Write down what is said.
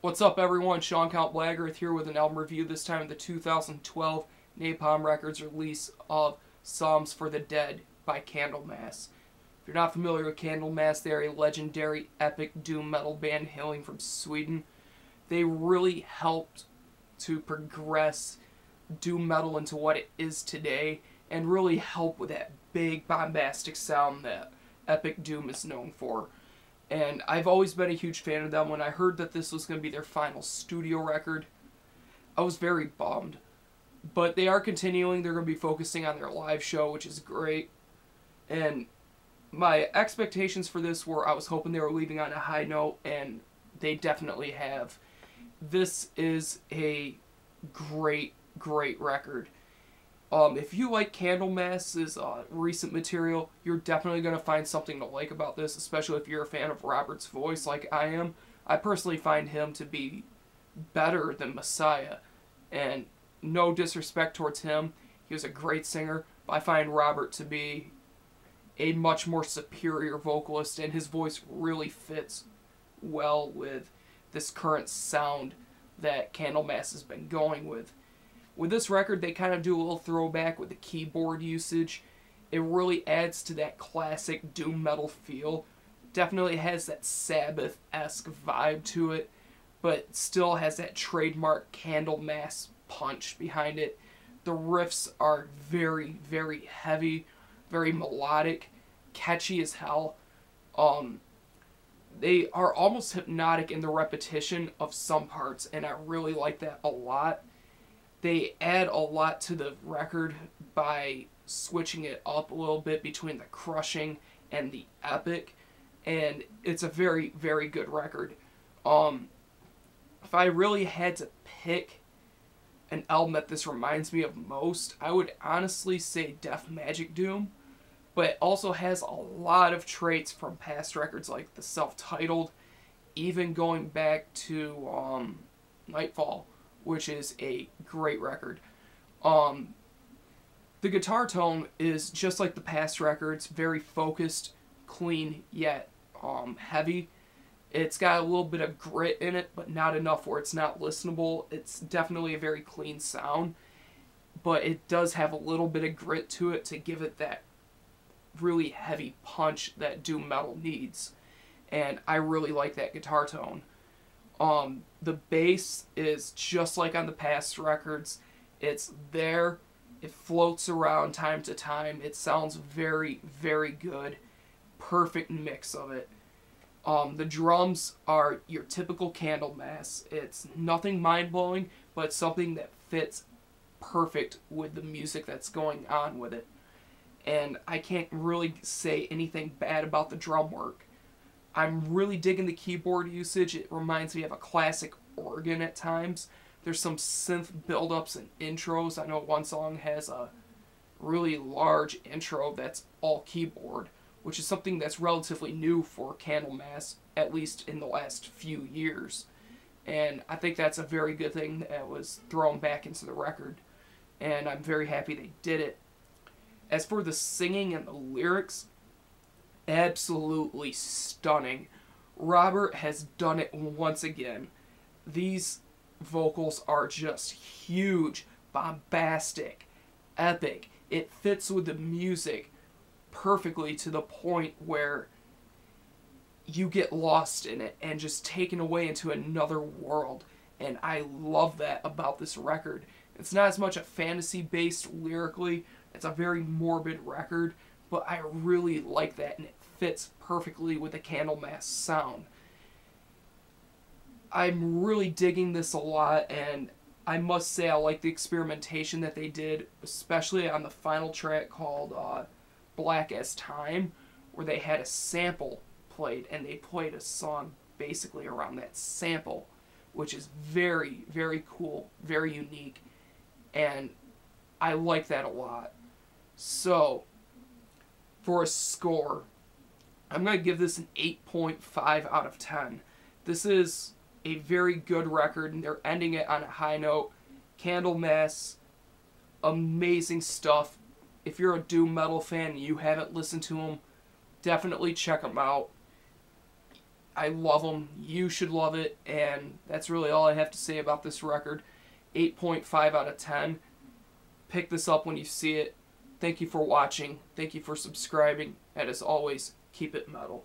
What's up, everyone? Sean CountBlagorath here with an album review, this time of the 2012 Napalm Records release of Psalms for the Dead by Candlemass. If you're not familiar with Candlemass, they're a legendary epic doom metal band hailing from Sweden. They really helped to progress doom metal into what it is today and really help with that big bombastic sound that epic doom is known for. And I've always been a huge fan of them. When I heard that this was going to be their final studio record, I was very bummed. But they are continuing. They're going to be focusing on their live show, which is great. And my expectations for this were, I was hoping they were leaving on a high note, and they definitely have. This is a great, great record. If you like Candlemass's recent material, you're definitely going to find something to like about this, especially if you're a fan of Robert's voice like I am. I personally find him to be better than Messiah, and no disrespect towards him. He was a great singer, but I find Robert to be a much more superior vocalist, and his voice really fits well with this current sound that Candlemass has been going with. With this record, they kind of do a little throwback with the keyboard usage. It really adds to that classic doom metal feel. Definitely has that Sabbath-esque vibe to it, but still has that trademark Candlemass punch behind it. The riffs are very, very heavy, very melodic, catchy as hell. They are almost hypnotic in the repetition of some parts, and I really like that a lot. They add a lot to the record by switching it up a little bit between the crushing and the epic, and it's a very, very good record. If I really had to pick an album that this reminds me of most, I would honestly say Death Magic Doom, but it also has a lot of traits from past records like the self-titled, even going back to Nightfall, which is a great record. The guitar tone is just like the past records, very focused, clean, yet heavy. It's got a little bit of grit in it, but not enough where it's not listenable. It's definitely a very clean sound, but it does have a little bit of grit to it to give it that really heavy punch that doom metal needs. And I really like that guitar tone. The bass is just like on the past records. It's there. It floats around time to time. It sounds very, very good. Perfect mix of it. The drums are your typical Candlemass. It's nothing mind-blowing, but something that fits perfect with the music that's going on with it. And I can't really say anything bad about the drum work. I'm really digging the keyboard usage. It reminds me of a classic organ at times. There's some synth build-ups and intros. I know one song has a really large intro that's all keyboard, which is something that's relatively new for Candlemass, at least in the last few years. And I think that's a very good thing that was thrown back into the record, and I'm very happy they did it. As for the singing and the lyrics, absolutely stunning. Robert has done it once again. These vocals are just huge, bombastic, epic. It fits with the music perfectly to the point where you get lost in it and just taken away into another world. And I love that about this record. It's not as much a fantasy-based lyrically. It's a very morbid record, but I really like that, and it fits perfectly with the Candlemass sound. I'm really digging this a lot, and I must say I like the experimentation that they did, especially on the final track called Black as Time, where they had a sample played, and they played a song basically around that sample, which is very, very cool, very unique, and I like that a lot. So, for a score, I'm going to give this an 8.5 out of 10. This is a very good record, and they're ending it on a high note. Candlemass, amazing stuff. If you're a doom metal fan and you haven't listened to them, definitely check them out. I love them. You should love it. And that's really all I have to say about this record. 8.5 out of 10. Pick this up when you see it. Thank you for watching. Thank you for subscribing. And as always, keep it metal.